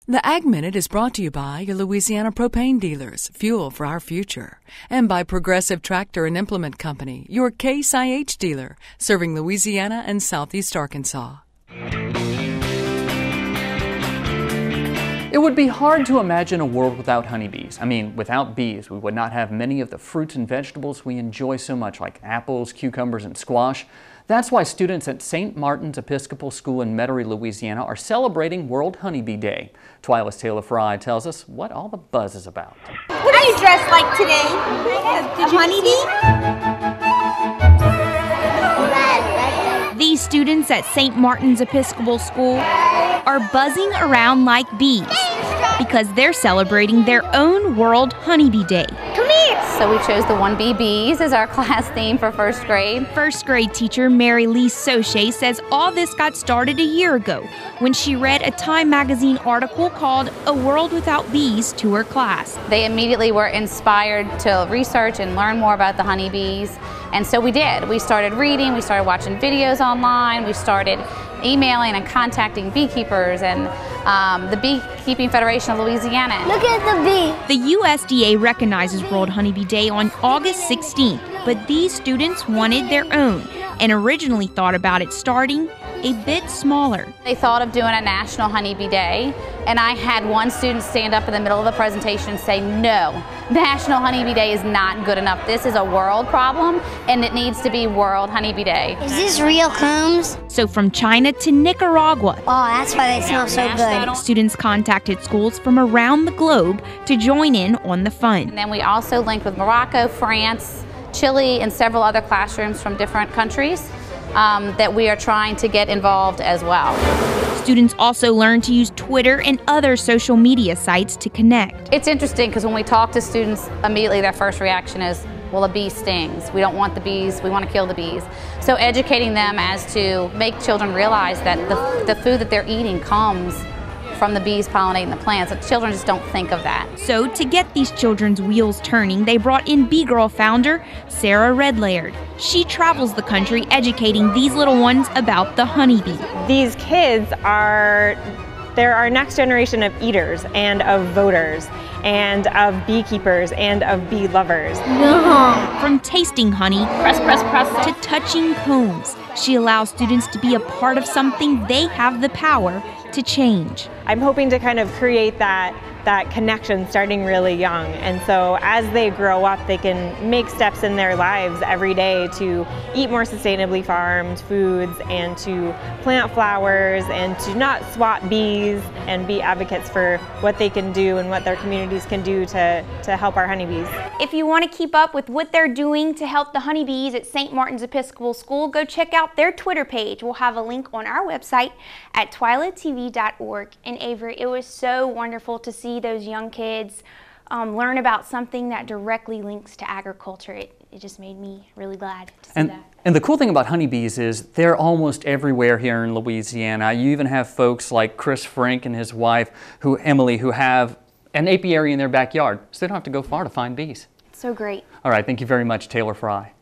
The Ag Minute is brought to you by your Louisiana propane dealers, fuel for our future, and by Progressive Tractor and Implement Company, your Case IH dealer, serving Louisiana and Southeast Arkansas. It would be hard to imagine a world without honeybees. I mean, without bees, we would not have many of the fruits and vegetables we enjoy so much, like apples, cucumbers, and squash. That's why students at St. Martin's Episcopal School in Metairie, Louisiana are celebrating World Honeybee Day. TWILA's Taylor Frey tells us what all the buzz is about. What are you dressed like today? A honeybee? These students at St. Martin's Episcopal School are buzzing around like bees because they're celebrating their own World Honeybee Day. Come here! So we chose the 1B bees as our class theme for first grade. First grade teacher Lee Saucier says all this got started a year ago when she read a Time magazine article called A World Without Bees to her class. They immediately were inspired to research and learn more about the honeybees. And so we did. We started reading, we started watching videos online, we started emailing and contacting beekeepers and the Beekeeping Federation of Louisiana. Look at the bee! The USDA recognizes World Honeybee Day on August 16th, but these students wanted their own and originally thought about it starting a bit smaller. They thought of doing a National Honeybee Day, and I had one student stand up in the middle of the presentation and say, no, National Honeybee Day is not good enough. This is a world problem, and it needs to be World Honeybee Day. Is this real combs? So from China to Nicaragua, Oh, that's why they smell so good. students contacted schools from around the globe to join in on the fun. And then we also linked with Morocco, France, Chile, and several other classrooms from different countries that we are trying to get involved as well. Students also learn to use Twitter and other social media sites to connect. It's interesting because when we talk to students, immediately their first reaction is, well, a bee stings. We don't want the bees. We want to kill the bees. So educating them as to make children realize that the food that they're eating comes from the bees pollinating the plants. Children just don't think of that. So to get these children's wheels turning, they brought in Bee Girl founder Sarah Red-Laird. She travels the country educating these little ones about the honeybee. These kids they're our next generation of eaters and of voters and of beekeepers and of bee lovers. From tasting honey to touching combs, she allows students to be a part of something they have the power to change. I'm hoping to kind of create that connection starting really young, and so as they grow up they can make steps in their lives every day to eat more sustainably farmed foods and to plant flowers and to not swap bees and be advocates for what they can do and what their communities can do to help our honeybees. If you want to keep up with what they're doing to help the honeybees at St. Martin's Episcopal School, go check out their Twitter page. We'll have a link on our website at twilatv.org. And Avery, it was so wonderful to see those young kids learn about something that directly links to agriculture. It just made me really glad to see that. And the cool thing about honeybees is they're almost everywhere here in Louisiana. You even have folks like Chris Frank and his wife, Emily, who have an apiary in their backyard, so they don't have to go far to find bees. So great. All right, thank you very much, Taylor Frey.